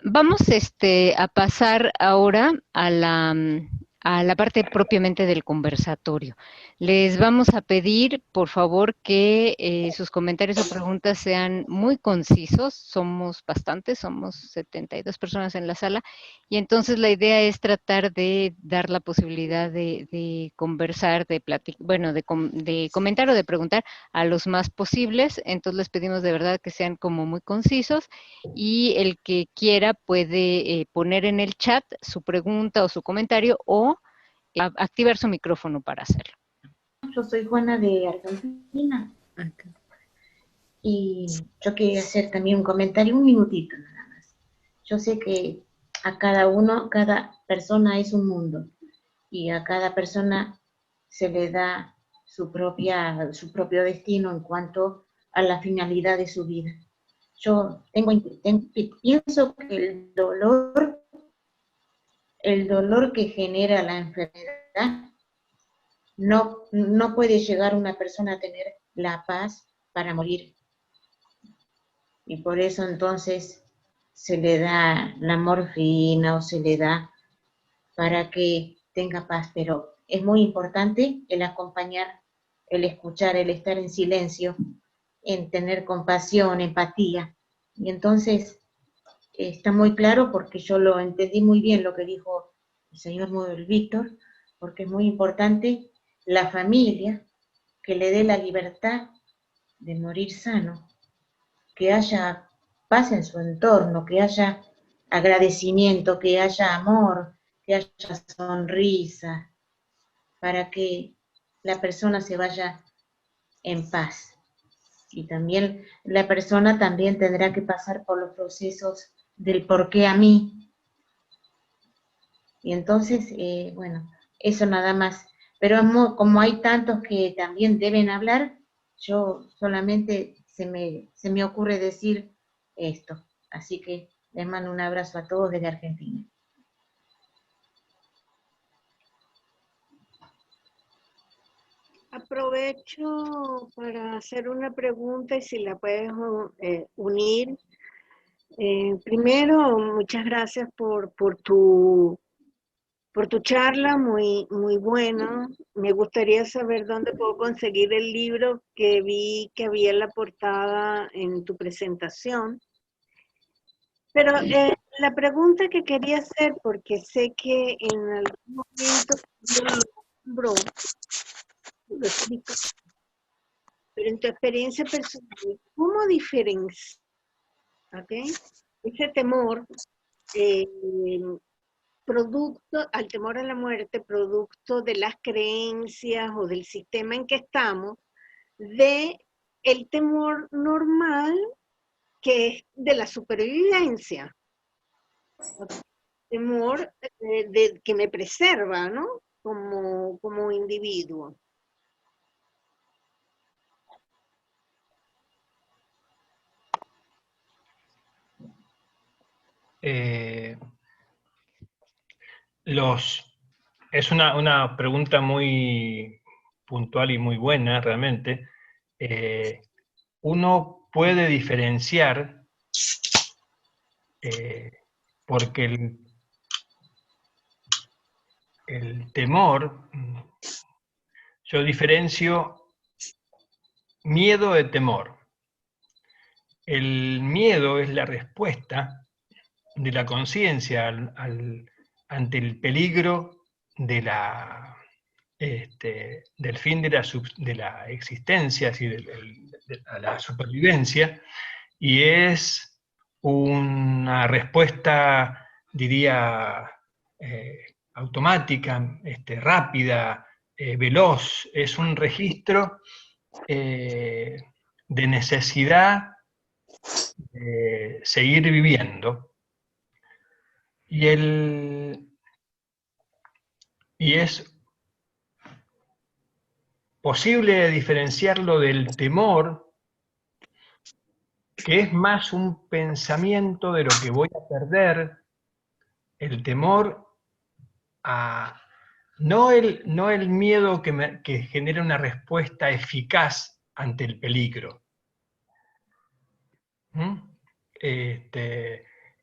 Vamos a pasar ahora a la parte propiamente del conversatorio. Les vamos a pedir, por favor, que sus comentarios o preguntas sean muy concisos. Somos bastantes, somos 72 personas en la sala, y entonces la idea es tratar de dar la posibilidad de conversar, de platicar, bueno, de comentar o de preguntar a los más posibles. Entonces les pedimos de verdad que sean como muy concisos, y el que quiera puede poner en el chat su pregunta o su comentario, o activar su micrófono para hacerlo. Yo soy Juana de Argentina y yo quería hacer también un comentario, un minutito nada más. Yo sé que a cada persona es un mundo y a cada persona se le da su propio destino en cuanto a la finalidad de su vida. Yo pienso que el dolor que genera la enfermedad no puede llegar una persona a tener la paz para morir. Y por eso entonces se le da la morfina o se le da para que tenga paz. Pero es muy importante el acompañar, el escuchar, el estar en silencio, en tener compasión, empatía. Y entonces está muy claro porque yo lo entendí muy bien lo que dijo el señor Víctor, porque es muy importante la familia que le dé la libertad de morir sano, que haya paz en su entorno, que haya agradecimiento, que haya amor, que haya sonrisa, para que la persona se vaya en paz. Y también la persona también tendrá que pasar por los procesos del por qué a mí. Y entonces, bueno, eso nada más. Pero como hay tantos que también deben hablar, yo solamente se me ocurre decir esto. Así que les mando un abrazo a todos desde Argentina. Aprovecho para hacer una pregunta y si la puedes unir. Primero, muchas gracias por tu charla, muy, muy buena. Me gustaría saber dónde puedo conseguir el libro que vi que había en la portada en tu presentación. Pero la pregunta que quería hacer, porque sé que en algún momento lo nombró, lo explico, pero en tu experiencia personal, ¿cómo diferenciar ese temor eh, producto, al temor a la muerte, producto de las creencias o del sistema en que estamos, de el temor normal que es de la supervivencia? Temor que me preserva, ¿no? Como individuo. Es una pregunta muy puntual y muy buena, realmente. Uno puede diferenciar, porque el temor, yo diferencio miedo de temor. El miedo es la respuesta de la conciencia ante el peligro de del fin de la existencia, así, de la supervivencia, y es una respuesta, diría, automática, rápida, veloz. Es un registro de necesidad de seguir viviendo. Y es posible diferenciarlo del temor, que es más un pensamiento de lo que voy a perder, el temor a... No el miedo que genera una respuesta eficaz ante el peligro. ¿Mm?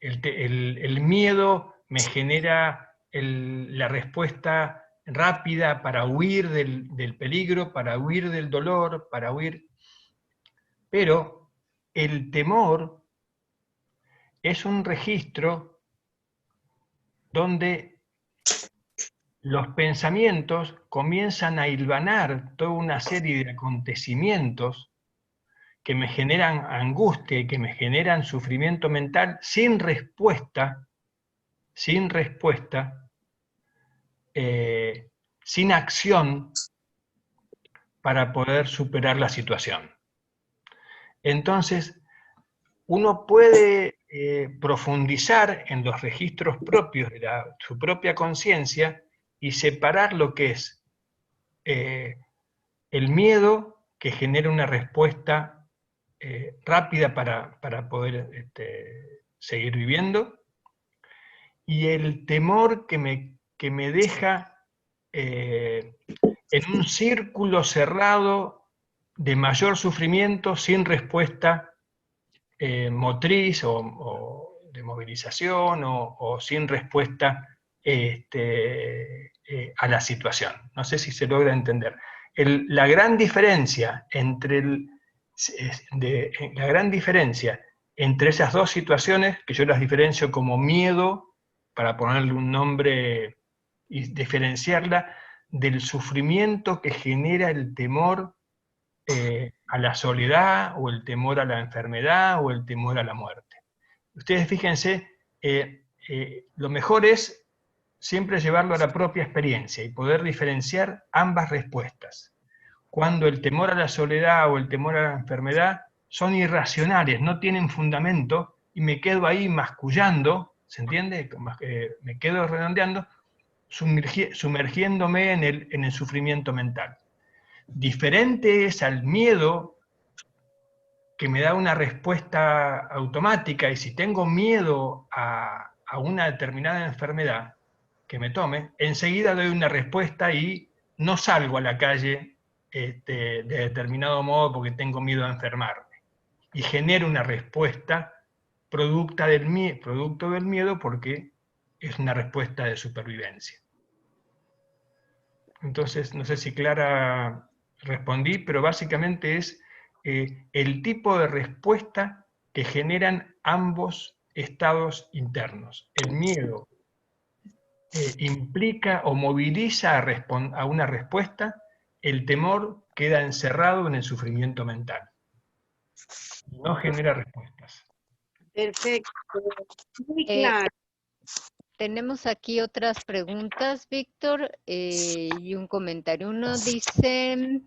el miedo me genera la respuesta rápida para huir del peligro, para huir del dolor, para huir. Pero el temor es un registro donde los pensamientos comienzan a hilvanar toda una serie de acontecimientos que me generan angustia y que me generan sufrimiento mental sin respuesta, sin acción para poder superar la situación. Entonces, uno puede profundizar en los registros propios de su propia conciencia y separar lo que es el miedo, que genera una respuesta rápida para poder seguir viviendo, y el temor que me deja en un círculo cerrado de mayor sufrimiento sin respuesta motriz o de movilización o sin respuesta a la situación. No sé si se logra entender. La gran diferencia entre esas dos situaciones, que yo las diferencio como miedo, para ponerle un nombre y diferenciarla del sufrimiento que genera el temor a la soledad, o el temor a la enfermedad, o el temor a la muerte. Ustedes fíjense, lo mejor es siempre llevarlo a la propia experiencia y poder diferenciar ambas respuestas. Cuando el temor a la soledad o el temor a la enfermedad son irracionales, no tienen fundamento, y me quedo ahí mascullando, ¿se entiende? Me quedo redondeando, sumergiéndome en el sufrimiento mental. Diferente es al miedo, que me da una respuesta automática, y si tengo miedo a una determinada enfermedad que me tome, enseguida doy una respuesta y no salgo a la calle de determinado modo porque tengo miedo a enfermarme. Y genero una respuesta producto del miedo, porque es una respuesta de supervivencia. Entonces, no sé si Clara respondí, pero básicamente es el tipo de respuesta que generan ambos estados internos. El miedo implica o moviliza a una respuesta, el temor queda encerrado en el sufrimiento mental. No genera respuestas. Perfecto. Muy claro. Tenemos aquí otras preguntas, Víctor, y un comentario. Uno dice,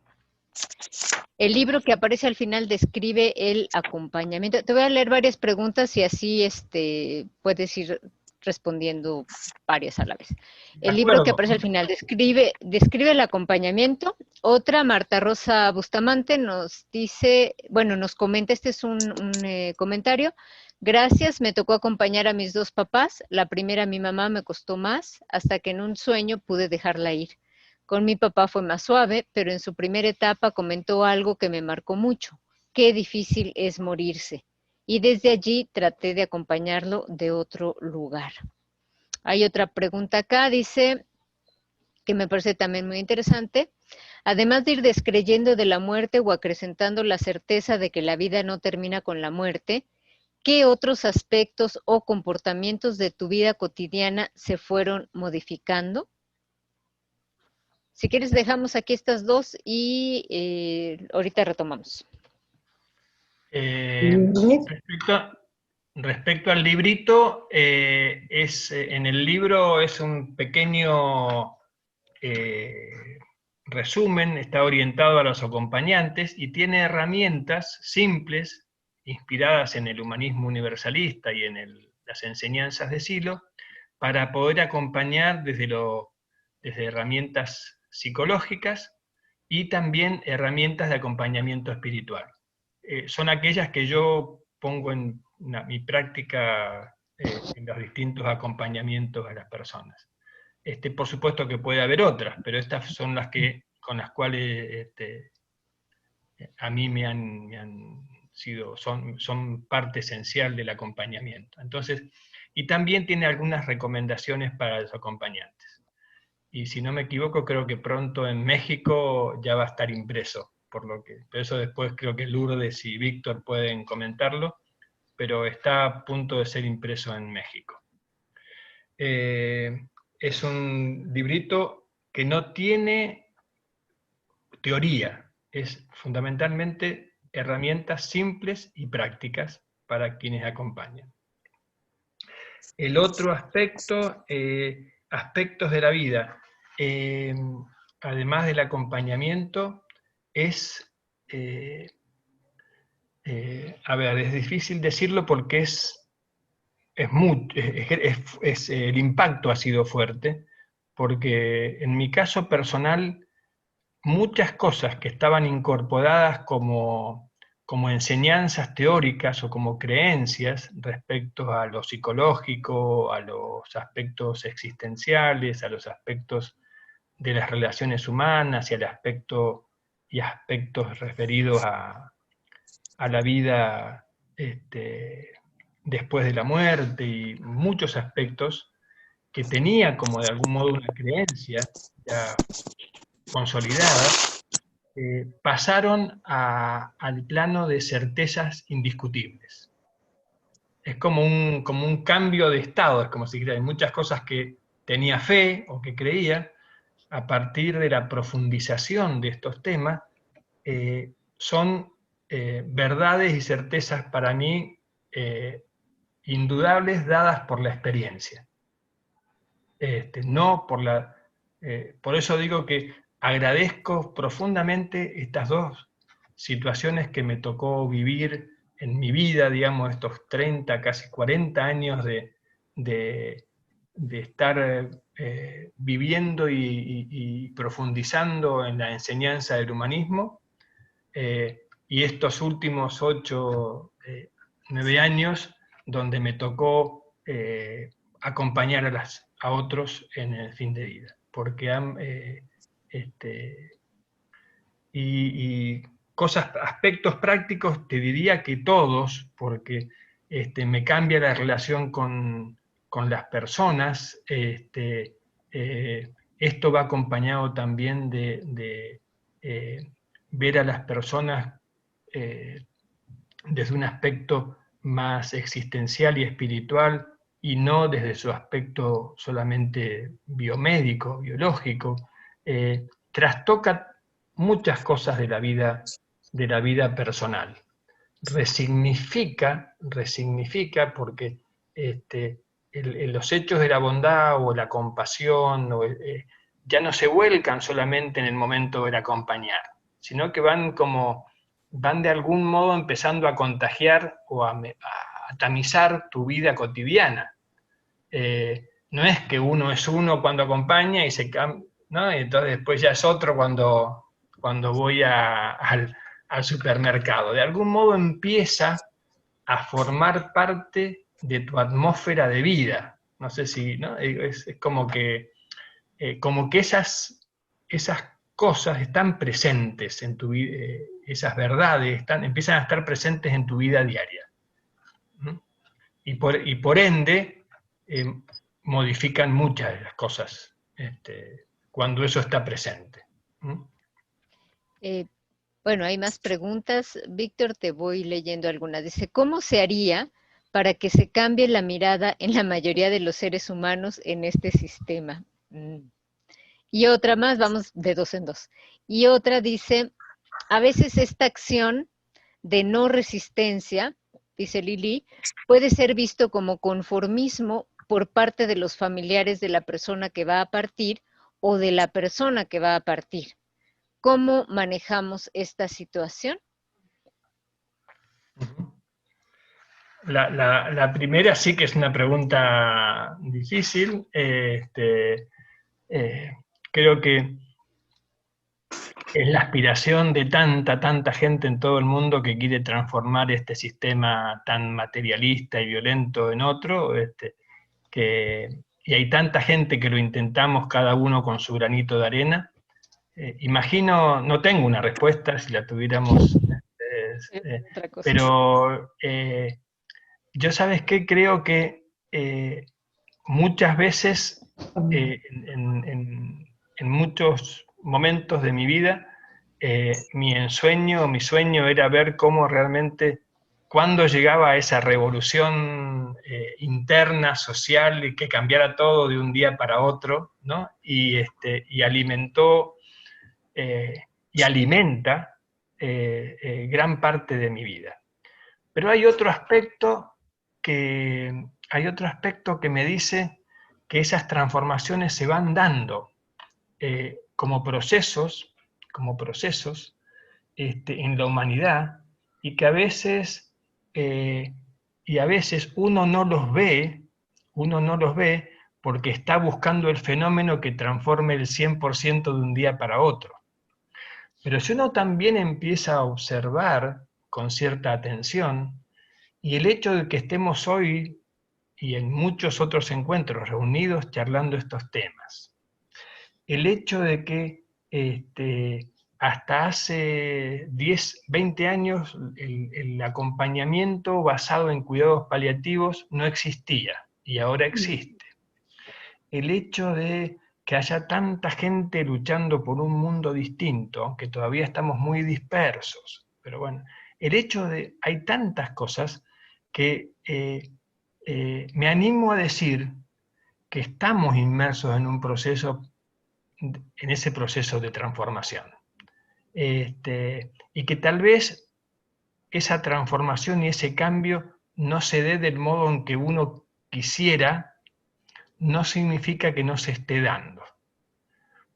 el libro que aparece al final describe el acompañamiento. Te voy a leer varias preguntas y así puedes ir respondiendo varias a la vez. El libro que aparece al final describe el acompañamiento. Otra, Marta Rosa Bustamante, nos dice, bueno, nos comenta, este es un comentario. Gracias, me tocó acompañar a mis dos papás. La primera, mi mamá, me costó más, hasta que en un sueño pude dejarla ir. Con mi papá fue más suave, pero en su primera etapa comentó algo que me marcó mucho. Qué difícil es morirse. Y desde allí traté de acompañarlo de otro lugar. Hay otra pregunta acá, dice, que me parece también muy interesante. Además de ir descreyendo de la muerte o acrecentando la certeza de que la vida no termina con la muerte, ¿qué otros aspectos o comportamientos de tu vida cotidiana se fueron modificando? Si quieres, dejamos aquí estas dos y ahorita retomamos. Respecto al librito, en el libro es un pequeño resumen, está orientado a los acompañantes y tiene herramientas simples, inspiradas en el humanismo universalista y en las enseñanzas de Silo, para poder acompañar desde herramientas psicológicas y también herramientas de acompañamiento espiritual. Son aquellas que yo pongo en mi práctica en los distintos acompañamientos a las personas. Por supuesto que puede haber otras, pero estas son las con las cuales a mí me han son parte esencial del acompañamiento. Entonces, y también tiene algunas recomendaciones para los acompañantes. Y si no me equivoco, creo que pronto en México ya va a estar impreso, pero eso después creo que Lourdes y Víctor pueden comentarlo, pero está a punto de ser impreso en México. Es un librito que no tiene teoría, es fundamentalmente herramientas simples y prácticas para quienes acompañan. El otro aspecto, aspectos de la vida, además del acompañamiento, es, a ver, es difícil decirlo porque el impacto ha sido fuerte, porque en mi caso personal, muchas cosas que estaban incorporadas como enseñanzas teóricas o como creencias respecto a lo psicológico, a los aspectos existenciales, a los aspectos de las relaciones humanas y aspectos referidos a la vida después de la muerte, y muchos aspectos que tenía como de algún modo una creencia ya consolidada, pasaron al plano de certezas indiscutibles. Es como un cambio de estado, es como si hay muchas cosas que tenía fe o que creía, a partir de la profundización de estos temas, son verdades y certezas para mí indudables, dadas por la experiencia. Por eso digo que agradezco profundamente estas dos situaciones que me tocó vivir en mi vida, digamos, estos 30, casi 40 años de estar viviendo y profundizando en la enseñanza del humanismo, y estos últimos 8, 9 años donde me tocó acompañar a otros en el fin de vida, porque aspectos prácticos te diría que todos, porque me cambia la relación con las personas, esto va acompañado también de ver a las personas desde un aspecto más existencial y espiritual, y no desde su aspecto solamente biomédico, biológico. Trastoca muchas cosas de la vida personal. Resignifica porque los hechos de la bondad o la compasión ya no se vuelcan solamente en el momento del acompañar, sino que van de algún modo empezando a contagiar o a tamizar tu vida cotidiana. No es que uno es uno cuando acompaña y se cambia, ¿no? Y entonces después ya es otro cuando voy al supermercado. De algún modo empieza a formar parte de tu atmósfera de vida. No sé si, ¿no? Es como que esas cosas están presentes en tu vida, esas verdades empiezan a estar presentes en tu vida diaria. Y por ende, modifican muchas de las cosas cuando eso está presente. Bueno, hay más preguntas. Víctor, te voy leyendo algunas. Dice, ¿cómo se haría para que se cambie la mirada en la mayoría de los seres humanos en este sistema? Y otra más, vamos de dos en dos. Y otra dice, a veces esta acción de no resistencia, dice Lili, puede ser visto como conformismo por parte de los familiares de la persona que va a partir o de la persona que va a partir. ¿Cómo manejamos esta situación? La primera sí que es una pregunta difícil. Creo que es la aspiración de tanta gente en todo el mundo que quiere transformar este sistema tan materialista y violento en otro, y hay tanta gente que lo intentamos cada uno con su granito de arena. Imagino, no tengo una respuesta, si la tuviéramos Otra cosa. Pero yo, ¿sabes qué? Creo que muchas veces, en muchos momentos de mi vida, mi sueño era ver cómo realmente, cuando llegaba a esa revolución interna, social, y que cambiara todo de un día para otro, ¿no? Y alimentó y alimenta gran parte de mi vida. Pero hay otro aspecto que me dice que esas transformaciones se van dando como procesos en la humanidad, y que a veces uno no los ve porque está buscando el fenómeno que transforme el 100% de un día para otro. Pero si uno también empieza a observar con cierta atención, y el hecho de que estemos hoy y en muchos otros encuentros reunidos charlando estos temas, el hecho de que hasta hace 10, 20 años el acompañamiento basado en cuidados paliativos no existía y ahora existe. El hecho de que haya tanta gente luchando por un mundo distinto, aunque todavía estamos muy dispersos, pero bueno, el hecho de hay tantas cosas que me animo a decir que estamos inmersos en un proceso, en ese proceso de transformación. Y que tal vez esa transformación y ese cambio no se dé del modo en que uno quisiera, no significa que no se esté dando.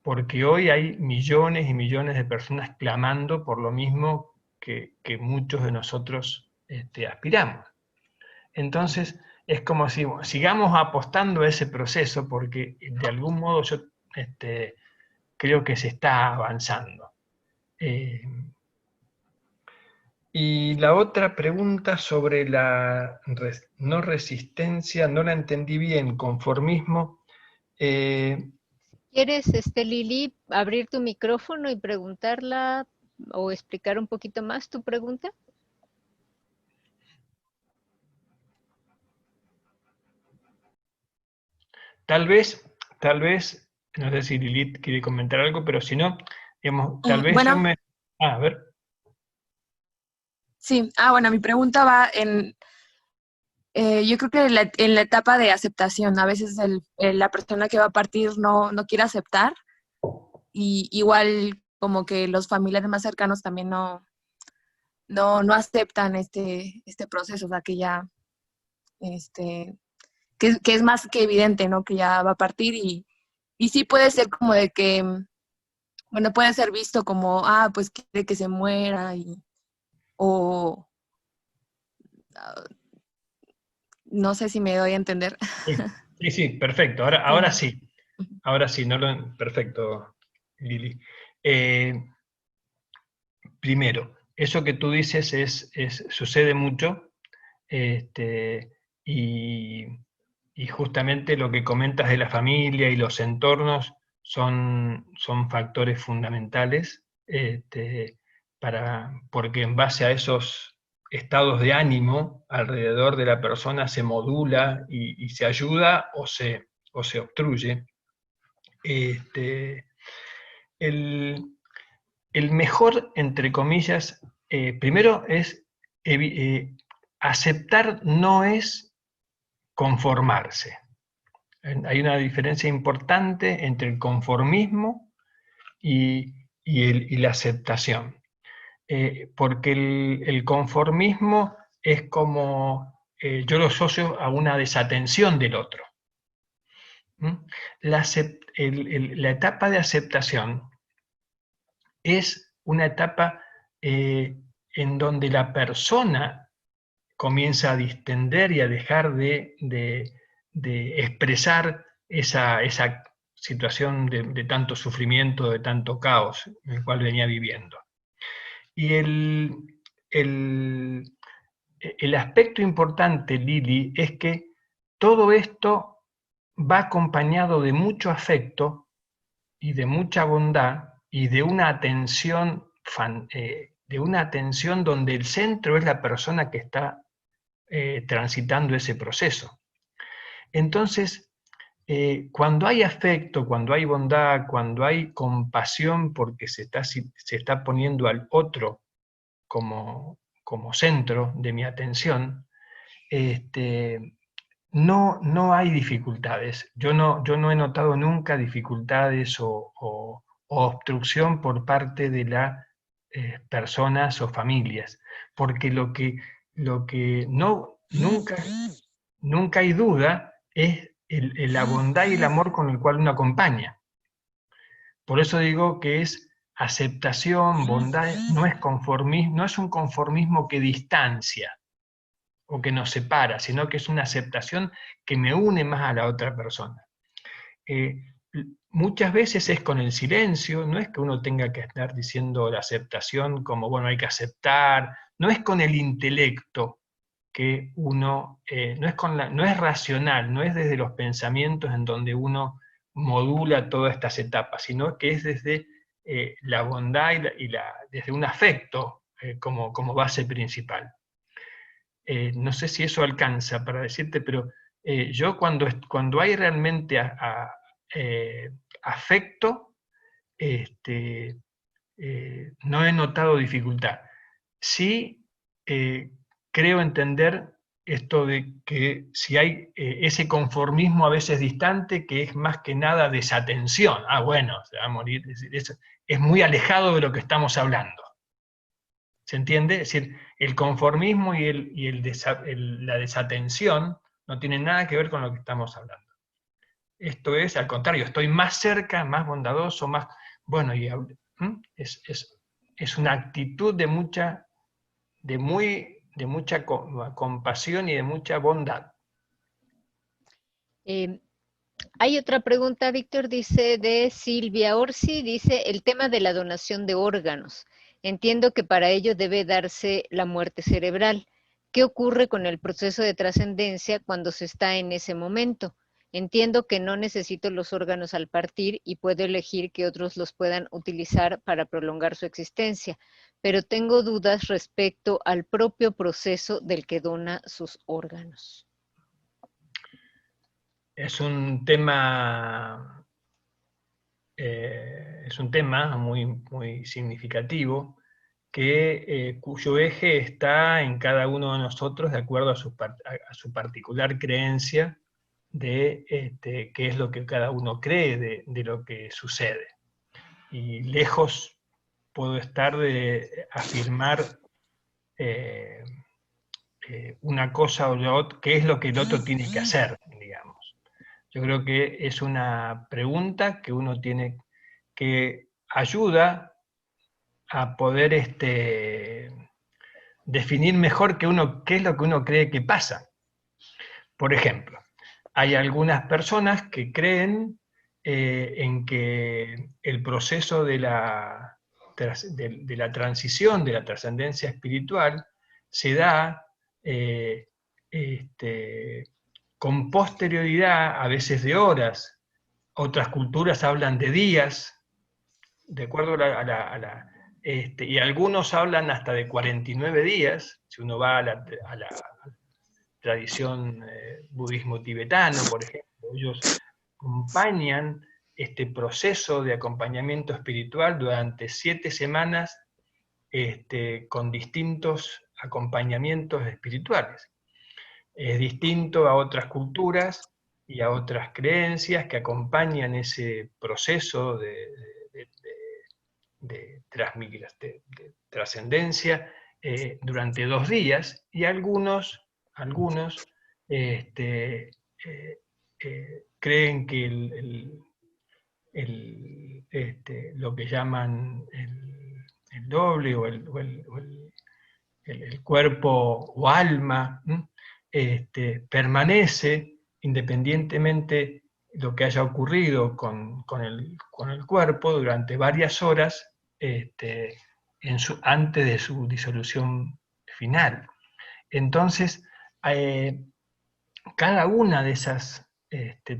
Porque hoy hay millones y millones de personas clamando por lo mismo que muchos de nosotros aspiramos. Entonces, es como si sigamos apostando a ese proceso, porque de algún modo yo creo que se está avanzando. Y la otra pregunta sobre la no resistencia, no la entendí bien, conformismo. ¿Quieres, Lili, abrir tu micrófono y preguntarla o explicar un poquito más tu pregunta? Tal vez, no sé si Lilith quiere comentar algo, pero si no, digamos, tal vez bueno, yo me... a ver. Sí, bueno, mi pregunta va yo creo que en la etapa de aceptación, a veces la persona que va a partir no quiere aceptar, y igual como que los familiares más cercanos también no aceptan este proceso, o sea, que ya, que es más que evidente, ¿no? Que ya va a partir, y sí puede ser como de que, bueno, puede ser visto como, pues quiere que se muera, o no sé si me doy a entender. Sí, perfecto. Ahora sí. Ahora sí, perfecto, Lili. Primero, eso que tú dices sucede mucho, y justamente lo que comentas de la familia y los entornos son factores fundamentales, porque en base a esos estados de ánimo alrededor de la persona se modula y se ayuda o se obstruye. El mejor, entre comillas, primero es aceptar, no es conformarse. Hay una diferencia importante entre el conformismo y la aceptación. Porque el conformismo es como, yo lo asocio a una desatención del otro. La etapa de aceptación es una etapa en donde la persona comienza a distender y a dejar de expresar esa situación de tanto sufrimiento, de tanto caos en el cual venía viviendo. Y el aspecto importante, Lili, es que todo esto va acompañado de mucho afecto y de mucha bondad y de una atención una atención donde el centro es la persona que está transitando ese proceso. Entonces, cuando hay afecto, cuando hay bondad, cuando hay compasión porque se está poniendo al otro como centro de mi atención, no hay dificultades. Yo no he notado nunca dificultades o obstrucción por parte de las personas o familias, porque lo que nunca hay duda es la bondad y el amor con el cual uno acompaña. Por eso digo que es aceptación, bondad, no es conformismo, no es un conformismo que distancia o que nos separa, sino que es una aceptación que me une más a la otra persona. Muchas veces es con el silencio, no es que uno tenga que estar diciendo la aceptación como, bueno, hay que aceptar, no es con el intelecto que uno, no es racional, no es desde los pensamientos en donde uno modula todas estas etapas, sino que es desde la bondad desde un afecto como base principal. No sé si eso alcanza para decirte, pero yo cuando hay realmente afecto, no he notado dificultad. Sí creo entender esto de que si hay ese conformismo a veces distante, que es más que nada desatención. Ah, bueno, se va a morir. Es muy alejado de lo que estamos hablando. ¿Se entiende? Es decir, el conformismo y la desatención no tienen nada que ver con lo que estamos hablando. Esto es, al contrario, estoy más cerca, más bondadoso, más... Bueno, es una actitud de mucha compasión y de mucha bondad. Hay otra pregunta, Víctor, dice de Silvia Orsi, dice el tema de la donación de órganos. Entiendo que para ello debe darse la muerte cerebral. ¿Qué ocurre con el proceso de trascendencia cuando se está en ese momento? Entiendo que no necesito los órganos al partir y puedo elegir que otros los puedan utilizar para prolongar su existencia, pero tengo dudas respecto al propio proceso del que dona sus órganos. Es un tema muy, muy significativo cuyo eje está en cada uno de nosotros de acuerdo a su particular creencia de qué es lo que cada uno cree de lo que sucede. Y lejos puedo estar de afirmar una cosa o la otra, qué es lo que el otro tiene que hacer, digamos. Yo creo que es una pregunta que uno tiene que ayuda a poder definir mejor qué es lo que uno cree que pasa. Por ejemplo, hay algunas personas que creen en que el proceso de la transición, de la trascendencia espiritual, se da con posterioridad, a veces de horas. Otras culturas hablan de días, de acuerdo y algunos hablan hasta de 49 días, si uno va a la tradición budismo tibetano, por ejemplo, ellos acompañan este proceso de acompañamiento espiritual durante 7 semanas con distintos acompañamientos espirituales. Es distinto a otras culturas y a otras creencias que acompañan ese proceso de trascendencia durante 2 días, y algunos creen que lo que llaman el doble o el cuerpo o alma permanece independientemente lo que haya ocurrido con el cuerpo durante varias horas antes de su disolución final. Entonces, cada una de esas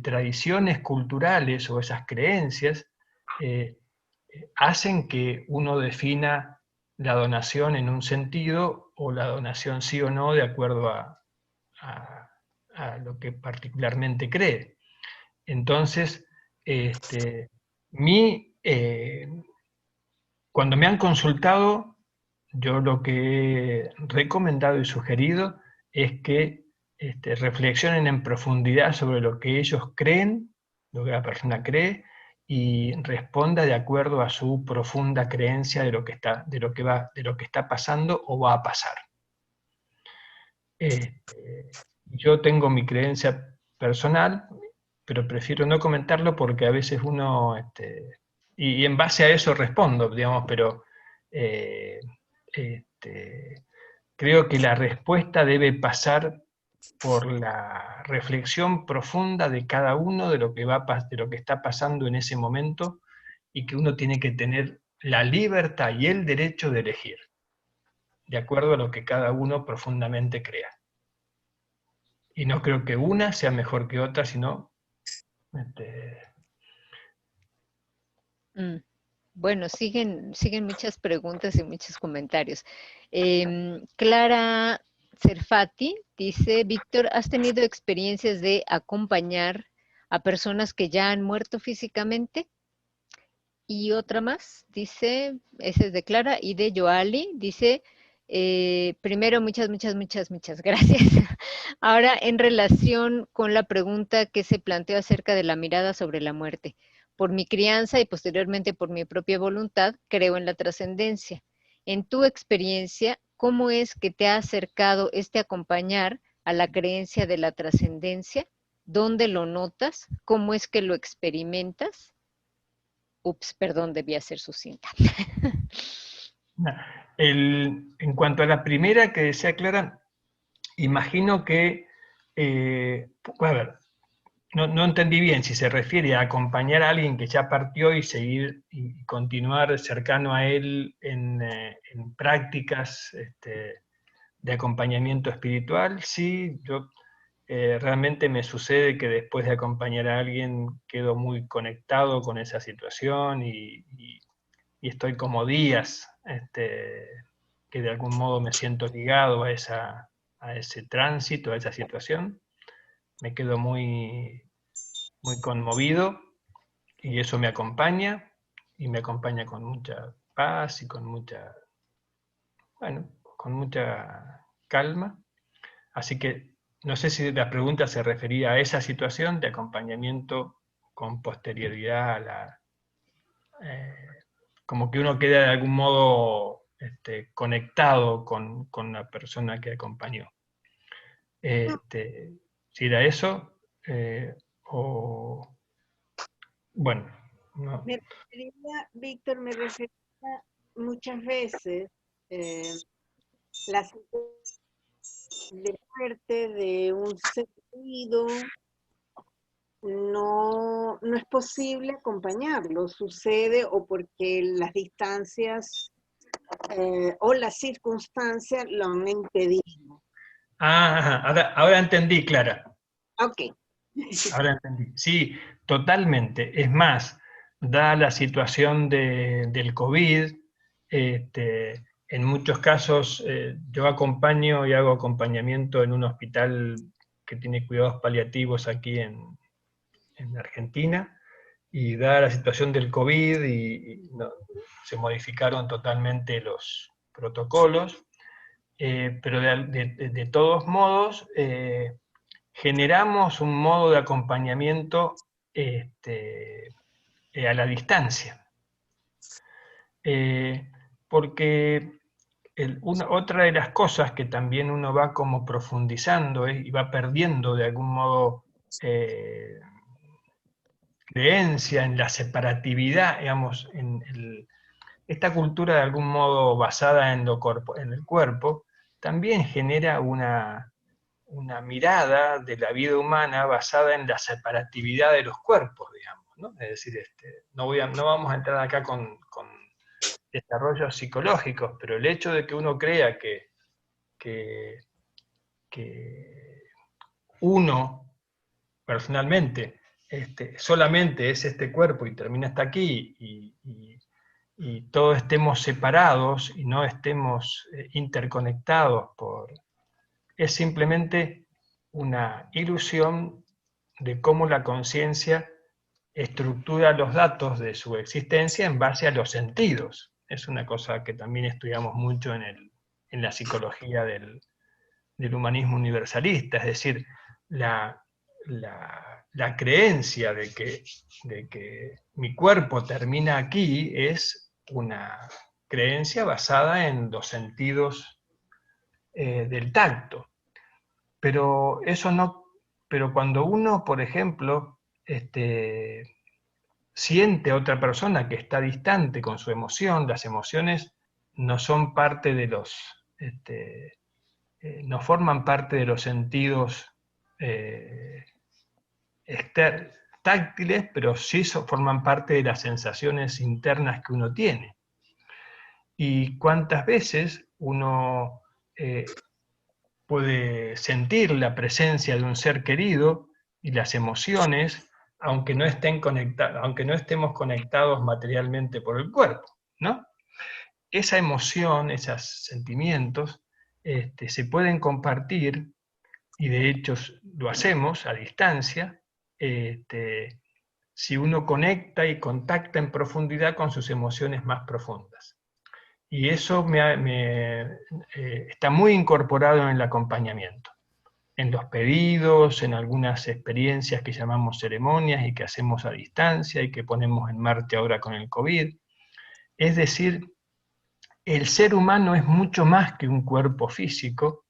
tradiciones culturales o esas creencias hacen que uno defina la donación en un sentido o la donación sí o no de acuerdo a lo que particularmente cree. Entonces, cuando me han consultado, yo lo que he recomendado y sugerido es que reflexionen en profundidad sobre lo que ellos creen, lo que la persona cree, y responda de acuerdo a su profunda creencia de lo que está pasando o va a pasar. Yo tengo mi creencia personal, pero prefiero no comentarlo porque a veces uno, y en base a eso respondo, digamos, pero eh, creo que la respuesta debe pasar por la reflexión profunda de cada uno de lo que de lo que está pasando en ese momento, y que uno tiene que tener la libertad y el derecho de elegir, de acuerdo a lo que cada uno profundamente crea. Y no creo que una sea mejor que otra, sino... Bueno, siguen muchas preguntas y muchos comentarios. Clara Cerfati dice, Víctor, ¿has tenido experiencias de acompañar a personas que ya han muerto físicamente? Y otra más, dice, esa es de Clara, y de Joali, dice, primero, muchas gracias. Ahora, en relación con la pregunta que se planteó acerca de la mirada sobre la muerte. Por mi crianza y posteriormente por mi propia voluntad, creo en la trascendencia. En tu experiencia, ¿cómo es que te ha acercado acompañar a la creencia de la trascendencia? ¿Dónde lo notas? ¿Cómo es que lo experimentas? Ups, perdón, debía ser sucinta. En cuanto a la primera que decía Clara, imagino que, a ver, no entendí bien si se refiere a acompañar a alguien que ya partió y seguir y continuar cercano a él en prácticas de acompañamiento espiritual. Sí, yo realmente me sucede que después de acompañar a alguien quedo muy conectado con esa situación y estoy como días que de algún modo me siento ligado a ese tránsito, a esa situación. Me quedo muy conmovido y eso me acompaña, y me acompaña con mucha paz y con mucha calma. Así que no sé si la pregunta se refería a esa situación de acompañamiento con posterioridad a como que uno queda de algún modo conectado con la persona que acompañó. Si era eso, o... Bueno, no. Me refería, Víctor, me refería muchas veces la situación de muerte de un ser querido, no es posible acompañarlo, sucede o porque las distancias o las circunstancias lo han impedido. Ahora entendí, Clara. Ok. Ahora entendí. Sí, totalmente. Es más, dada la situación del COVID, en muchos casos yo acompaño y hago acompañamiento en un hospital que tiene cuidados paliativos aquí en Argentina, y dada la situación del COVID se modificaron totalmente los protocolos, pero de todos modos generamos un modo de acompañamiento a la distancia. Porque otra de las cosas que también uno va como profundizando y va perdiendo de algún modo creencia en la separatividad, digamos, esta cultura de algún modo basada en el cuerpo, también genera una mirada de la vida humana basada en la separatividad de los cuerpos, digamos, ¿no? Es decir, no vamos a entrar acá con desarrollos psicológicos, pero el hecho de que uno crea que uno, personalmente, solamente es este cuerpo y termina hasta aquí, y todos estemos separados y no estemos interconectados es simplemente una ilusión de cómo la conciencia estructura los datos de su existencia en base a los sentidos. Es una cosa que también estudiamos mucho en la psicología del humanismo universalista, es decir, la creencia de que mi cuerpo termina aquí es una creencia basada en los sentidos del tacto. Pero cuando uno, por ejemplo, siente a otra persona que está distante con su emoción, las emociones no son parte de no forman parte de los sentidos táctiles, pero sí forman parte de las sensaciones internas que uno tiene. Y cuántas veces uno puede sentir la presencia de un ser querido y las emociones, aunque no estemos conectados materialmente por el cuerpo, ¿no? Esa emoción, esos sentimientos, se pueden compartir, y de hecho lo hacemos a distancia, si uno conecta y contacta en profundidad con sus emociones más profundas. Y eso está muy incorporado en el acompañamiento, en los pedidos, en algunas experiencias que llamamos ceremonias y que hacemos a distancia y que ponemos en marcha ahora con el COVID. Es decir, el ser humano es mucho más que un cuerpo físico,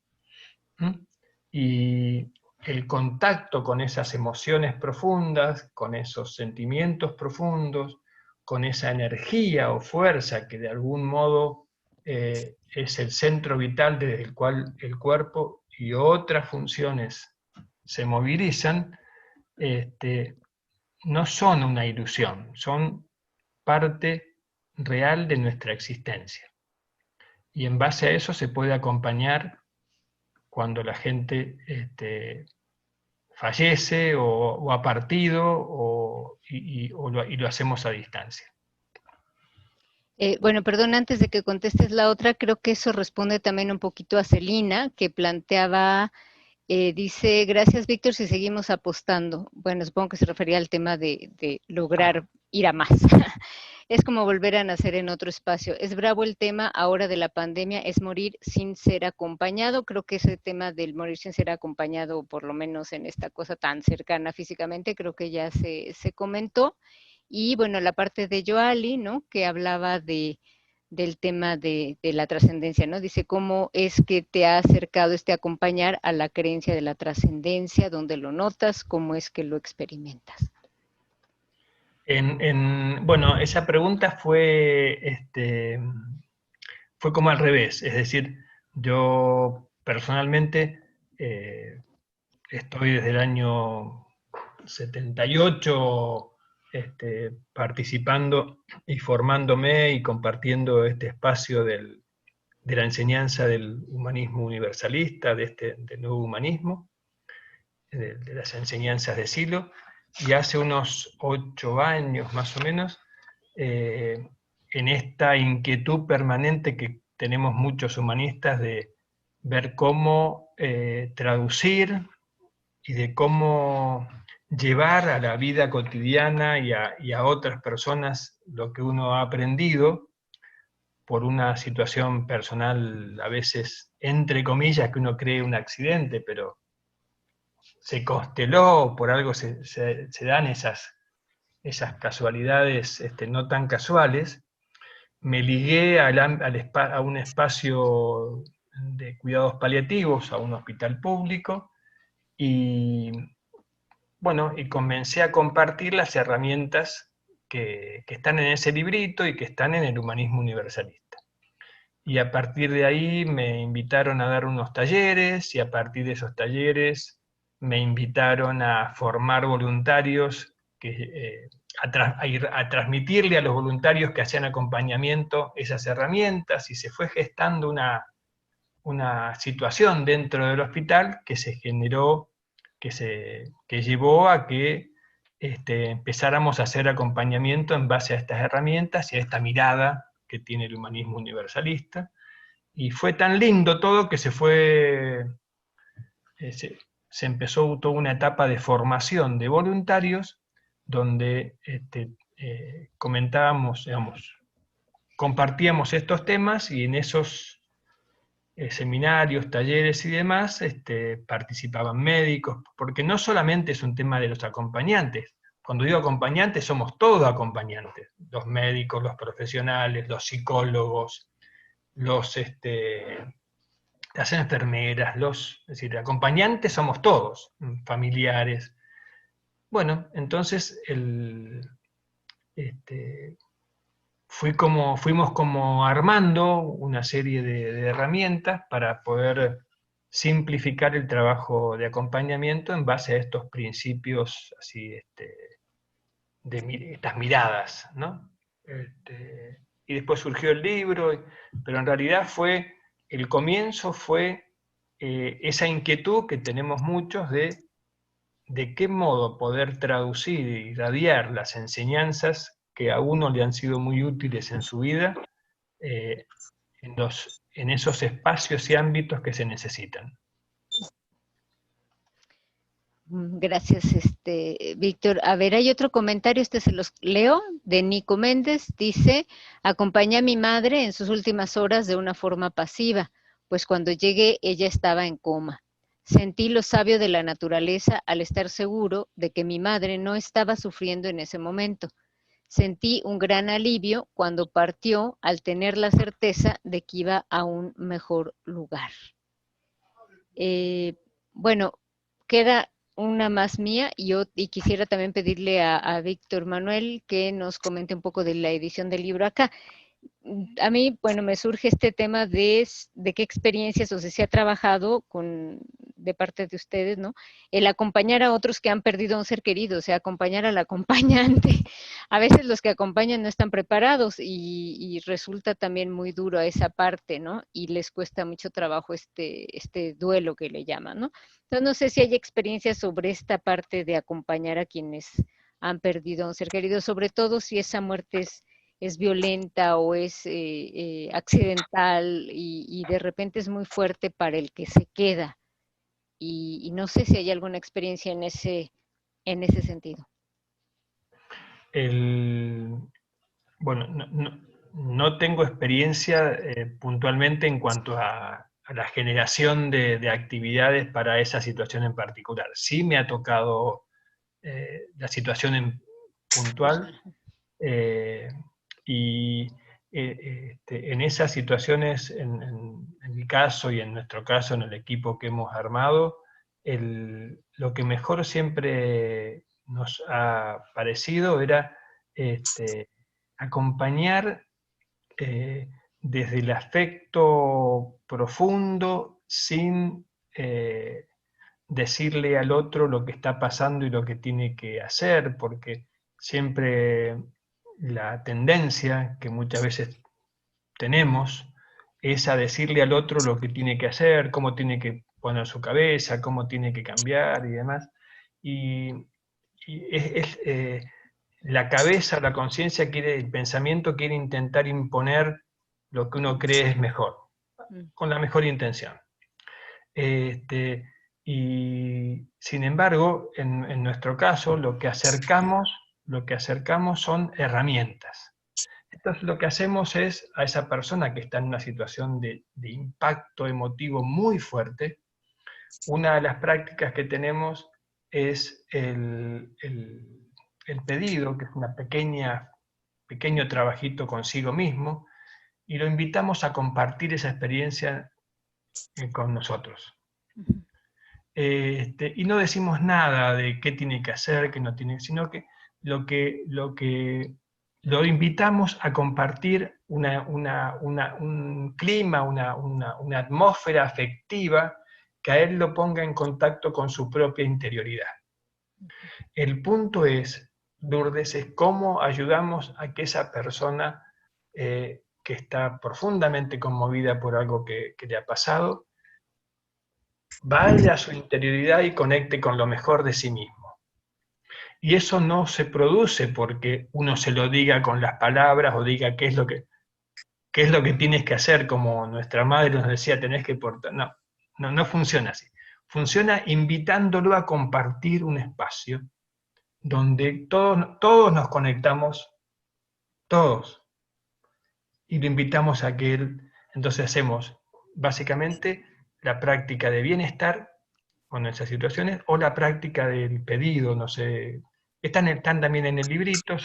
y el contacto con esas emociones profundas, con esos sentimientos profundos, con esa energía o fuerza que de algún modo es el centro vital desde el cual el cuerpo y otras funciones se movilizan, no son una ilusión, son parte real de nuestra existencia. Y en base a eso se puede acompañar cuando la gente fallece o ha partido y lo hacemos a distancia. Bueno, perdón, antes de que contestes la otra, creo que eso responde también un poquito a Celina, que planteaba, dice, gracias Víctor, si seguimos apostando. Bueno, supongo que se refería al tema de lograr ir a más. Es como volver a nacer en otro espacio. Es bravo el tema ahora de la pandemia, es morir sin ser acompañado. Creo que ese tema del morir sin ser acompañado, por lo menos en esta cosa tan cercana físicamente, creo que ya se comentó. Y bueno, la parte de Yoali, ¿no? Que hablaba del tema de la trascendencia, ¿no? Dice, ¿cómo es que te ha acercado acompañar a la creencia de la trascendencia? ¿Dónde lo notas? ¿Cómo es que lo experimentas? Bueno, esa pregunta fue como al revés, es decir, yo personalmente estoy desde el año 78 participando y formándome y compartiendo este espacio de la enseñanza del humanismo universalista, del nuevo humanismo, de las enseñanzas de Silo, y hace unos 8 años más o menos, en esta inquietud permanente que tenemos muchos humanistas de ver cómo traducir y de cómo llevar a la vida cotidiana y a otras personas lo que uno ha aprendido por una situación personal, a veces, entre comillas, que uno cree un accidente, pero se consteló, por algo se dan esas casualidades no tan casuales. Me ligué a un espacio de cuidados paliativos, a un hospital público, y bueno, y comencé a compartir las herramientas que están en ese librito y que están en el humanismo universalista. Y a partir de ahí me invitaron a dar unos talleres, y a partir de esos talleres me invitaron a formar voluntarios, a transmitirle a los voluntarios que hacían acompañamiento esas herramientas, y se fue gestando una situación dentro del hospital que se generó, que llevó a que empezáramos a hacer acompañamiento en base a estas herramientas y a esta mirada que tiene el humanismo universalista. Y fue tan lindo todo que se empezó toda una etapa de formación de voluntarios donde comentábamos, digamos, compartíamos estos temas y en esos seminarios, talleres y demás participaban médicos, porque no solamente es un tema de los acompañantes. Cuando digo acompañantes, somos todos acompañantes, los médicos, los profesionales, los psicólogos, las enfermeras, es decir, acompañantes somos todos, familiares. Bueno, entonces fuimos como armando una serie de herramientas para poder simplificar el trabajo de acompañamiento en base a estos principios así, de estas miradas, ¿no? Y después surgió el libro, pero en realidad el comienzo fue esa inquietud que tenemos muchos de qué modo poder traducir y irradiar las enseñanzas que a uno le han sido muy útiles en su vida, en esos espacios y ámbitos que se necesitan. Gracias, Víctor. A ver, hay otro comentario, se los leo, de Nico Méndez. Dice: acompañé a mi madre en sus últimas horas de una forma pasiva, pues cuando llegué ella estaba en coma. Sentí lo sabio de la naturaleza al estar seguro de que mi madre no estaba sufriendo en ese momento. Sentí un gran alivio cuando partió al tener la certeza de que iba a un mejor lugar. Bueno, queda una más mía y quisiera también pedirle a Víctor Manuel que nos comente un poco de la edición del libro acá. A mí, bueno, me surge este tema de qué experiencias o si se ha trabajado de parte de ustedes, ¿no? El acompañar a otros que han perdido a un ser querido, o sea, acompañar al acompañante. A veces los que acompañan no están preparados y resulta también muy duro a esa parte, ¿no? Y les cuesta mucho trabajo este duelo que le llaman, ¿no? Entonces, no sé si hay experiencias sobre esta parte de acompañar a quienes han perdido a un ser querido, sobre todo si esa muerte es violenta o es accidental y de repente es muy fuerte para el que se queda. Y no sé si hay alguna experiencia en ese sentido. Bueno, no tengo experiencia puntualmente en cuanto a la generación de actividades para esa situación en particular. Sí me ha tocado la situación puntual, y en esas situaciones, en mi caso y en nuestro caso, en el equipo que hemos armado, lo que mejor siempre nos ha parecido era acompañar desde el afecto profundo, sin decirle al otro lo que está pasando y lo que tiene que hacer, porque siempre la tendencia que muchas veces tenemos es a decirle al otro lo que tiene que hacer, cómo tiene que poner su cabeza, cómo tiene que cambiar y demás. Y la cabeza, la conciencia, el pensamiento quiere intentar imponer lo que uno cree es mejor, con la mejor intención. Y sin embargo, en nuestro caso, lo que acercamos son herramientas. Entonces lo que hacemos es a esa persona que está en una situación de impacto emotivo muy fuerte, una de las prácticas que tenemos es el pedido, que es una pequeño trabajito consigo mismo, y lo invitamos a compartir esa experiencia con nosotros. Y no decimos nada de qué tiene que hacer, qué no tiene, sino que lo invitamos a compartir un clima, una atmósfera afectiva que a él lo ponga en contacto con su propia interioridad. El punto es, Lourdes, es cómo ayudamos a que esa persona que está profundamente conmovida por algo que le ha pasado, vaya a su interioridad y conecte con lo mejor de sí mismo. Y eso no se produce porque uno se lo diga con las palabras o diga qué es lo que tienes que hacer, como nuestra madre nos decía, tenés que portar. No, no funciona así. Funciona invitándolo a compartir un espacio donde todos nos conectamos, todos, y lo invitamos a que él, entonces hacemos básicamente la práctica de bienestar con esas situaciones, o la práctica del pedido, no sé, están también en el librito,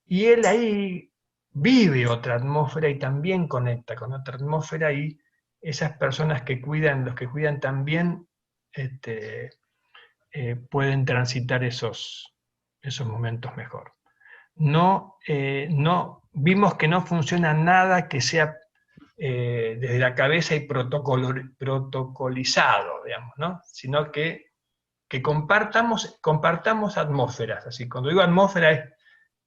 y él ahí vive otra atmósfera y también conecta con otra atmósfera, y esas personas que cuidan, los que cuidan también, pueden transitar esos momentos mejor. No vimos que no funciona nada que sea desde la cabeza y protocolizado, digamos, ¿no? Sino que compartamos atmósferas. Así, cuando digo atmósfera es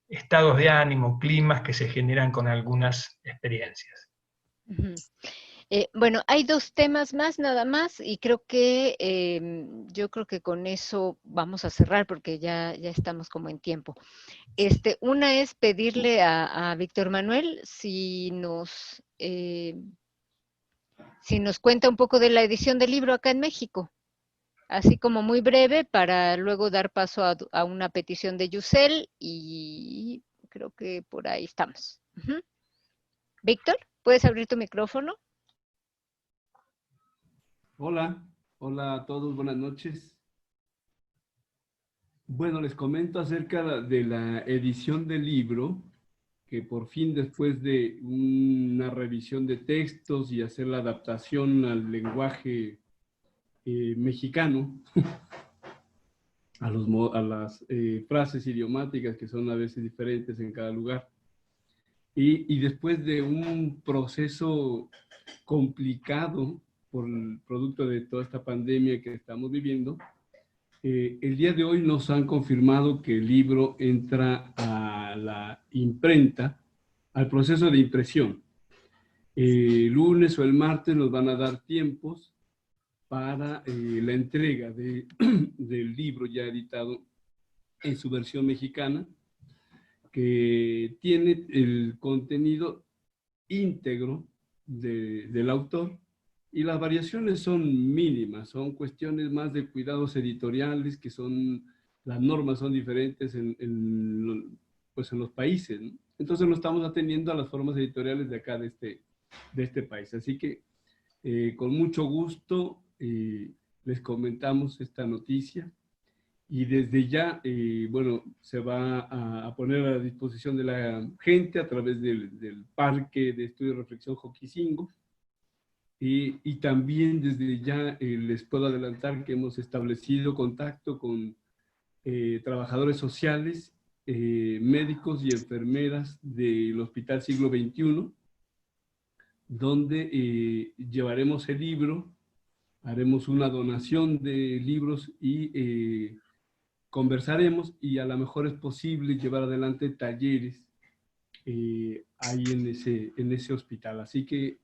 estados de ánimo, climas que se generan con algunas experiencias. Ujú. Bueno, hay 2 temas más nada más y creo que yo creo que con eso vamos a cerrar porque ya estamos como en tiempo. Una es pedirle a Víctor Manuel si nos cuenta un poco de la edición del libro acá en México, así como muy breve para luego dar paso a una petición de Yusel y creo que por ahí estamos. Ujú. Víctor, ¿puedes abrir tu micrófono? Hola, hola a todos, buenas noches. Bueno, les comento acerca de la edición del libro, que por fin, después de una revisión de textos y hacer la adaptación al lenguaje mexicano, a las frases idiomáticas que son a veces diferentes en cada lugar, y después de un proceso complicado por el producto de toda esta pandemia que estamos viviendo, el día de hoy nos han confirmado que el libro entra a la imprenta, al proceso de impresión. El lunes o el martes nos van a dar tiempos para la entrega del libro ya editado en su versión mexicana, que tiene el contenido íntegro del autor, y las variaciones son mínimas, son cuestiones más de cuidados editoriales, que son, las normas son diferentes pues en los países, ¿no? Entonces no estamos atendiendo a las formas editoriales de acá, de este país. Así que con mucho gusto les comentamos esta noticia, y desde ya, bueno, se va a poner a la disposición de la gente a través del Parque de Estudio y Reflexión Joquisingo. Y también desde ya les puedo adelantar que hemos establecido contacto con trabajadores sociales, médicos y enfermeras del Hospital Siglo XXI, donde llevaremos el libro, haremos una donación de libros y conversaremos, y a lo mejor es posible llevar adelante talleres ahí en ese hospital. Así que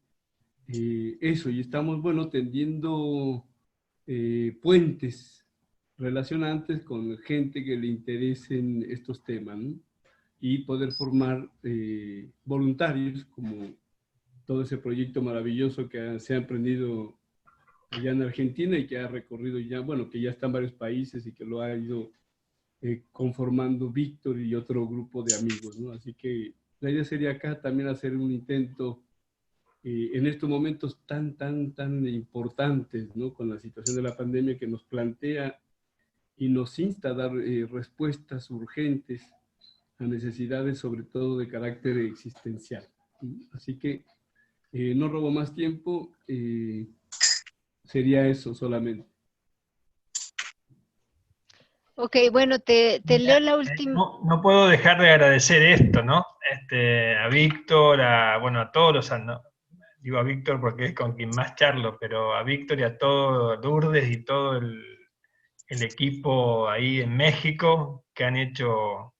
eso, y estamos, bueno, tendiendo puentes relacionantes con gente que le interesen estos temas, ¿no? Y poder formar voluntarios, como todo ese proyecto maravilloso que se ha emprendido allá en Argentina y que ha recorrido ya, bueno, que ya está en varios países y que lo ha ido conformando Víctor y otro grupo de amigos, ¿no? Así que la idea sería acá también hacer un intento en estos momentos tan importantes, ¿no? Con la situación de la pandemia que nos plantea y nos insta a dar respuestas urgentes a necesidades, sobre todo de carácter existencial. Así que no robo más tiempo, sería eso solamente. Ok, bueno, te leo la última. No puedo dejar de agradecer esto, ¿no? A Víctor, bueno, a todos los, no, digo a Víctor porque es con quien más charlo, pero a Víctor y a todo Lourdes y todo el equipo ahí en México que han hecho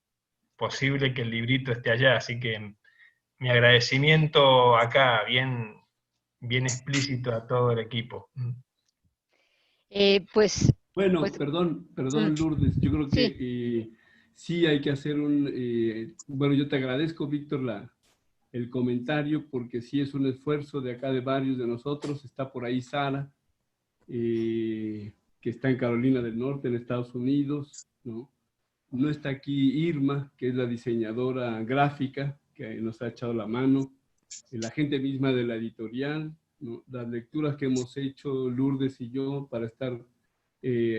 posible que el librito esté allá, así que mi agradecimiento acá, bien explícito a todo el equipo. Pues Bueno, Pues, perdón, mm, Lourdes, yo creo sí, que sí hay que hacer bueno, yo te agradezco, Víctor, el comentario, porque sí es un esfuerzo de acá de varios de nosotros. Está por ahí Sara, que está en Carolina del Norte, en Estados Unidos, ¿no? No está aquí Irma, que es la diseñadora gráfica, que nos ha echado la mano, la gente misma de la editorial, ¿no? Las lecturas que hemos hecho Lourdes y yo para estar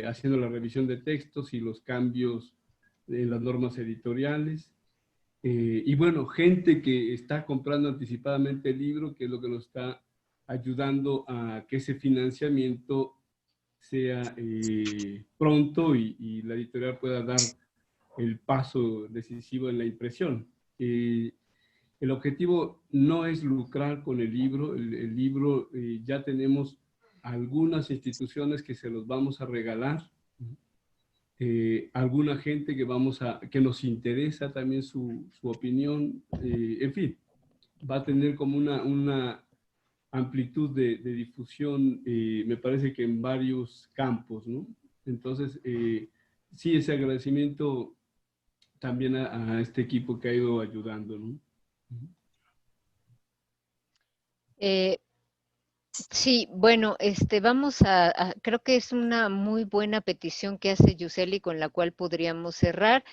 haciendo la revisión de textos y los cambios en las normas editoriales. Y bueno, gente que está comprando anticipadamente el libro, que es lo que nos está ayudando a que ese financiamiento sea pronto y la editorial pueda dar el paso decisivo en la impresión. El objetivo no es lucrar con el libro. El libro ya tenemos algunas instituciones que se los vamos a regalar, alguna gente que nos interesa también su opinión, en fin, va a tener como una amplitud de difusión, me parece que en varios campos, ¿no? Entonces, sí, ese agradecimiento también a este equipo que ha ido ayudando, ¿no? eh, sí, bueno, vamos creo que es una muy buena petición que hace Yuseli con la cual podríamos cerrar.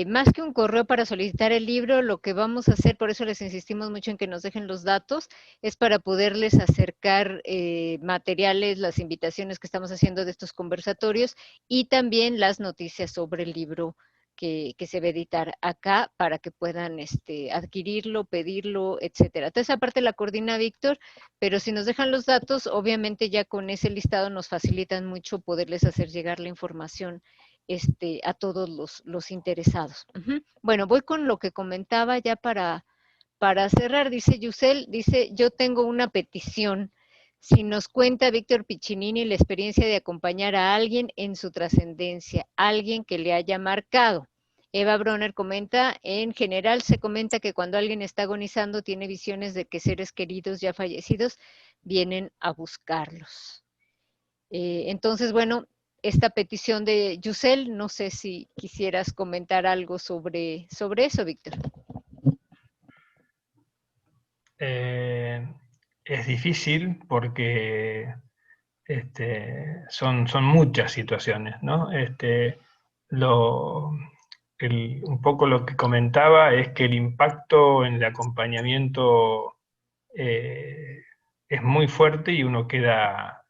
Más que un correo para solicitar el libro, lo que vamos a hacer, por eso les insistimos mucho en que nos dejen los datos, es para poderles acercar materiales, las invitaciones que estamos haciendo de estos conversatorios y también las noticias sobre el libro que se va a editar acá para que puedan adquirirlo, pedirlo, etcétera. Entonces, esa parte la coordina Víctor, pero si nos dejan los datos, obviamente ya con ese listado nos facilitan mucho poderles hacer llegar la información a todos los interesados. Bueno, voy con lo que comentaba ya para cerrar. Dice Yusel, dice, yo tengo una petición. Si nos cuenta Víctor Piccinini la experiencia de acompañar a alguien en su trascendencia, alguien que le haya marcado. Eva Bronner comenta, en general se comenta que cuando alguien está agonizando tiene visiones de que seres queridos ya fallecidos vienen a buscarlos. Entonces, bueno, esta petición de Yusel, no sé si quisieras comentar algo sobre eso, Víctor. Es difícil porque son muchas situaciones, ¿no? Un poco lo que comentaba es que el impacto en el acompañamiento es muy fuerte y uno queda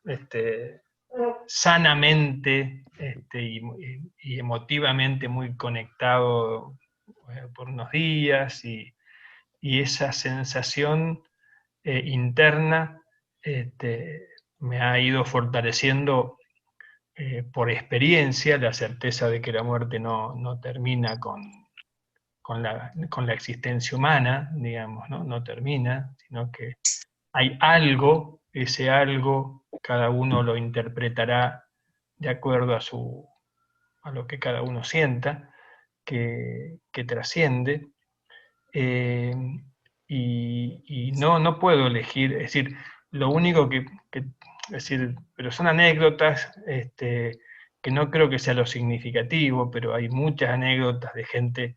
sanamente y emotivamente muy conectado por unos días y esa sensación interna me ha ido fortaleciendo por experiencia la certeza de que la muerte no termina con la existencia humana, digamos, ¿no? No termina, sino que hay algo, ese algo cada uno lo interpretará de acuerdo a lo que cada uno sienta, que trasciende. Y no puedo elegir, es decir, lo único es decir, pero son anécdotas que no creo que sea lo significativo, pero hay muchas anécdotas de gente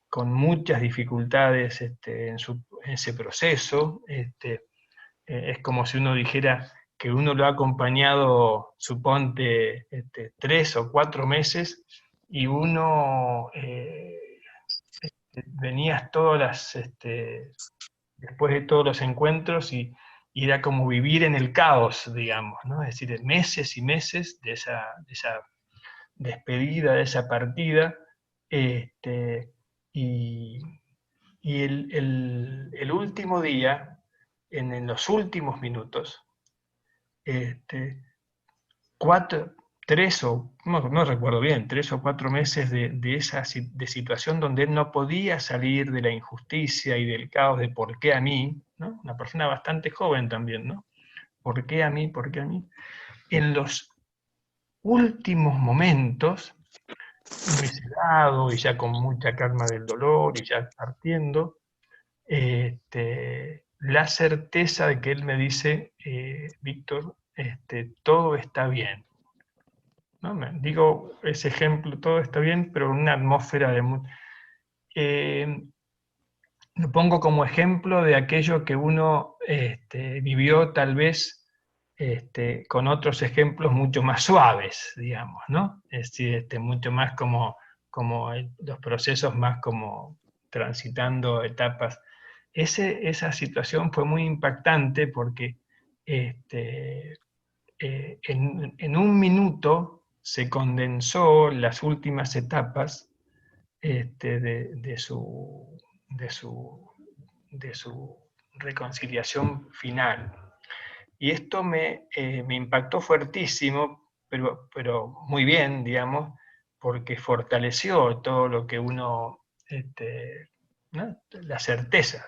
con muchas dificultades en ese proceso. Es como si uno dijera que uno lo ha acompañado, suponte, 3 o 4 meses, y uno venías después de todos los encuentros y era como vivir en el caos, digamos, ¿no? Es decir, meses y meses de esa despedida, de esa partida, y, y el último día, en los últimos minutos, cuatro, tres o, no recuerdo bien, 3 o 4 meses de situación donde él no podía salir de la injusticia y del caos de por qué a mí, ¿no? Una persona bastante joven también, ¿no? ¿Por qué a mí? ¿Por qué a mí? En los últimos momentos, muy sedado y ya con mucha calma del dolor y ya partiendo, la certeza de que él me dice, Víctor, todo está bien. ¿no? Digo ese ejemplo, todo está bien, pero en una atmósfera de... lo pongo como ejemplo de aquello que uno vivió tal vez con otros ejemplos mucho más suaves, digamos, ¿no? Es decir, mucho más como los procesos más como transitando etapas. Esa situación fue muy impactante porque en un minuto se condensó las últimas etapas de su reconciliación final. Y esto me impactó fuertísimo, pero muy bien, digamos, porque fortaleció todo lo que uno, ¿no? La certeza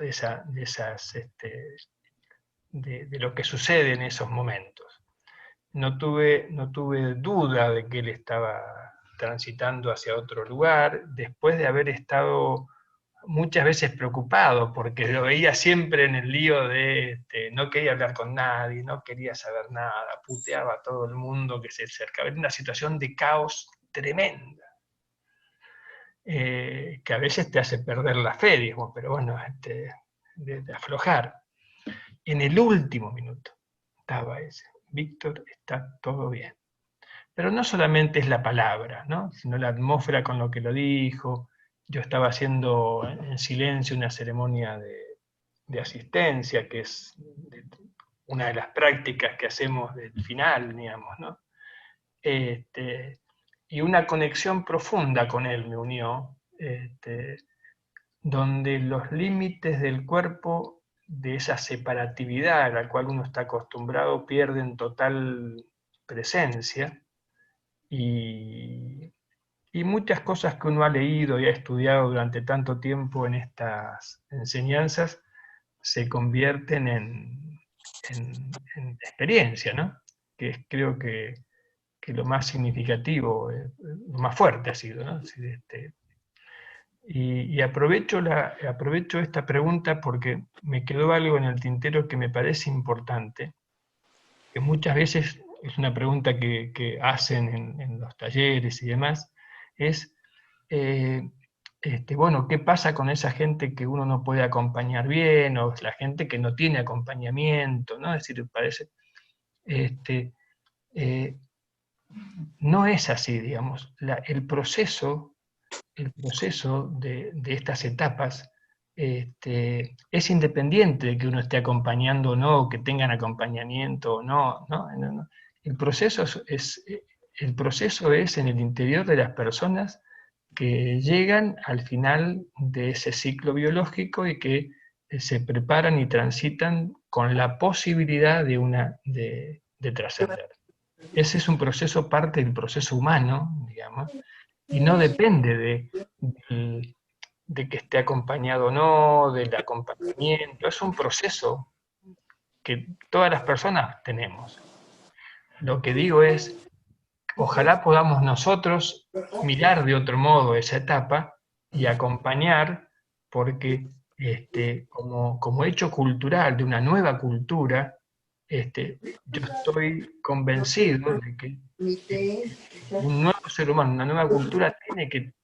de lo que sucede en esos momentos. No tuve duda de que él estaba transitando hacia otro lugar, después de haber estado muchas veces preocupado, porque lo veía siempre en el lío de no quería hablar con nadie, no quería saber nada, puteaba a todo el mundo que se acercaba. Era una situación de caos tremenda, que a veces te hace perder la fe, digamos, pero bueno, de aflojar. En el último minuto estaba ese: Víctor, está todo bien. Pero no solamente es la palabra, ¿no? Sino la atmósfera con lo que lo dijo. Yo estaba haciendo en silencio una ceremonia de asistencia, que es una de las prácticas que hacemos del final, digamos, ¿no? Y una conexión profunda con él me unió, donde los límites del cuerpo, de esa separatividad a la cual uno está acostumbrado, pierden total presencia. Y muchas cosas que uno ha leído y ha estudiado durante tanto tiempo en estas enseñanzas se convierten en experiencia, ¿no? Que es, creo que lo más significativo, lo más fuerte ha sido, ¿no? Y aprovecho esta pregunta porque me quedó algo en el tintero que me parece importante, que muchas veces es una pregunta que hacen en los talleres y demás, es, bueno, ¿qué pasa con esa gente que uno no puede acompañar bien, o la gente que no tiene acompañamiento, ¿no? Es decir, parece, eh, no es así, digamos. El proceso de estas etapas es independiente de que uno esté acompañando o no, o que tengan acompañamiento o no, ¿no? El proceso el proceso es en el interior de las personas que llegan al final de ese ciclo biológico y que se preparan y transitan con la posibilidad de trascender. Ese es un proceso, parte del proceso humano, digamos, y no depende de que esté acompañado o no, del acompañamiento. Es un proceso que todas las personas tenemos. Lo que digo es, ojalá podamos nosotros mirar de otro modo esa etapa y acompañar, porque como hecho cultural de una nueva cultura, yo estoy convencido de que un nuevo ser humano, una nueva cultura,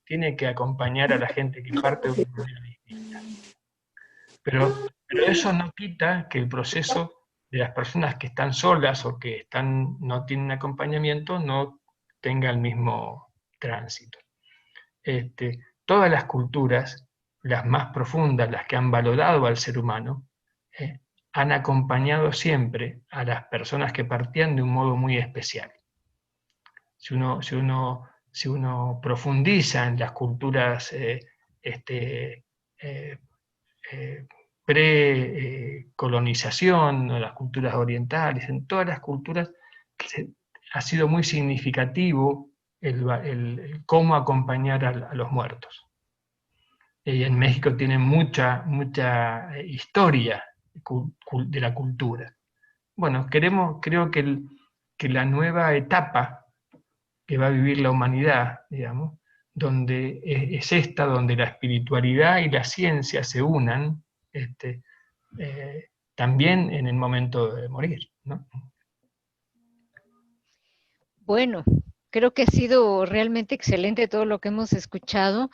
tiene que acompañar a la gente que parte de una manera distinta. Pero eso no quita que el proceso de las personas que están solas o que no tienen acompañamiento no tenga el mismo tránsito. Todas las culturas, las más profundas, las que han valorado al ser humano, han acompañado siempre a las personas que partían de un modo muy especial. Si uno profundiza en las culturas pre-colonización, las culturas orientales, en todas las culturas ha sido muy significativo el cómo acompañar a los muertos. En México tienen mucha historia de la cultura. Bueno, creo que la nueva etapa que va a vivir la humanidad, digamos, donde es esta, donde la espiritualidad y la ciencia se unan, también en el momento de morir, ¿no? Bueno, creo que ha sido realmente excelente todo lo que hemos escuchado.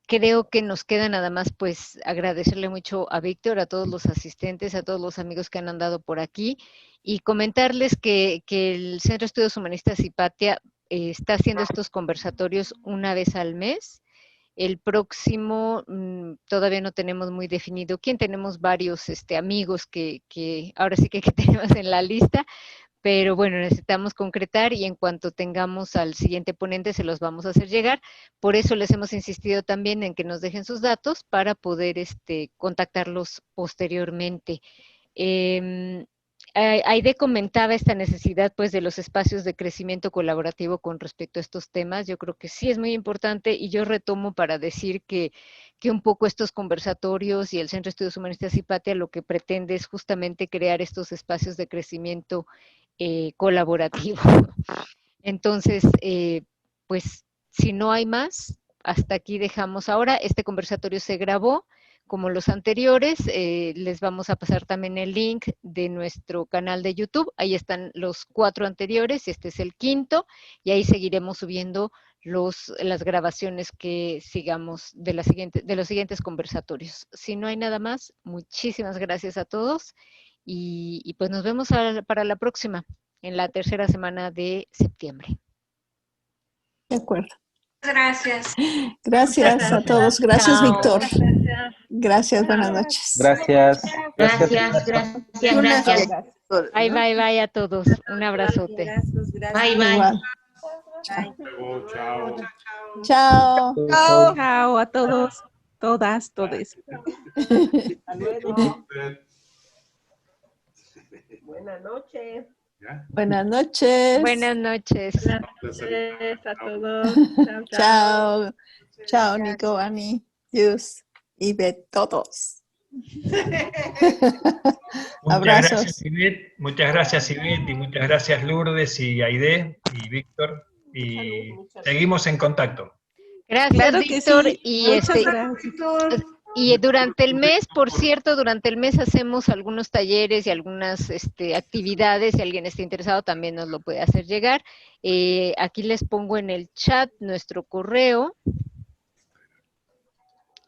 Creo que nos queda nada más pues agradecerle mucho a Víctor, a todos los asistentes, a todos los amigos que han andado por aquí y comentarles que el Centro de Estudios Humanistas Hipatia está haciendo estos conversatorios una vez al mes. El próximo todavía no tenemos muy definido quién, tenemos varios amigos que ahora sí que tenemos en la lista, pero bueno, necesitamos concretar y en cuanto tengamos al siguiente ponente se los vamos a hacer llegar. Por eso les hemos insistido también en que nos dejen sus datos para poder contactarlos posteriormente. Aide comentaba esta necesidad pues de los espacios de crecimiento colaborativo con respecto a estos temas. Yo creo que sí es muy importante y yo retomo para decir que un poco estos conversatorios y el Centro de Estudios Humanistas Hipatia lo que pretende es justamente crear estos espacios de crecimiento colaborativo. Entonces, pues si no hay más, hasta aquí dejamos ahora. Este conversatorio se grabó como los anteriores. Les vamos a pasar también el link de nuestro canal de YouTube. Ahí están los 4 anteriores, este es el 5º, y ahí seguiremos subiendo las grabaciones que sigamos de los siguientes conversatorios. Si no hay nada más, muchísimas gracias a todos y pues nos vemos para la próxima, en la tercera semana de septiembre. De acuerdo. Gracias. Gracias a todos. Gracias, Chao. Víctor. Gracias, buenas noches. Gracias. Gracias. Bye, bye, bye a todos. Un abrazote. Bye, bye. Igual. Chao. Chao. Chao a todos, todas, todes. Hasta luego. Buenas noches. Buenas noches. Buenas noches. Gracias a todos. Chao, Chao. Chao, Nico, Ani, Yus y de todos. Abrazos. Muchas gracias, Ivette, y muchas gracias, Lourdes y Aide y Víctor. Y seguimos en contacto. Gracias, Claro que Víctor. sí. Y Muchas gracias. Y durante el mes, por cierto, durante el mes hacemos algunos talleres y algunas actividades. Si alguien está interesado, también nos lo puede hacer llegar. Aquí les pongo en el chat nuestro correo,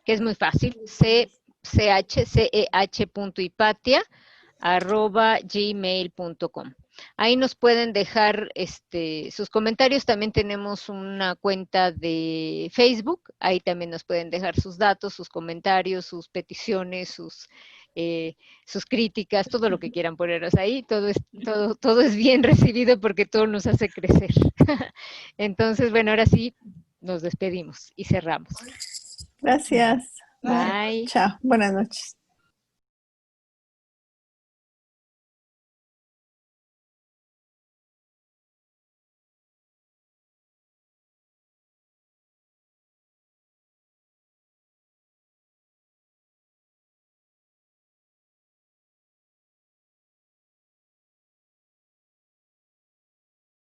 que es muy fácil, ceh.hipatia@gmail.com. Ahí nos pueden dejar sus comentarios. También tenemos una cuenta de Facebook. Ahí también nos pueden dejar sus datos, sus comentarios, sus peticiones, sus críticas, todo lo que quieran ponernos ahí. Todo es bien recibido porque todo nos hace crecer. Entonces, bueno, ahora sí nos despedimos y cerramos. Gracias. Bye. Chao. Buenas noches.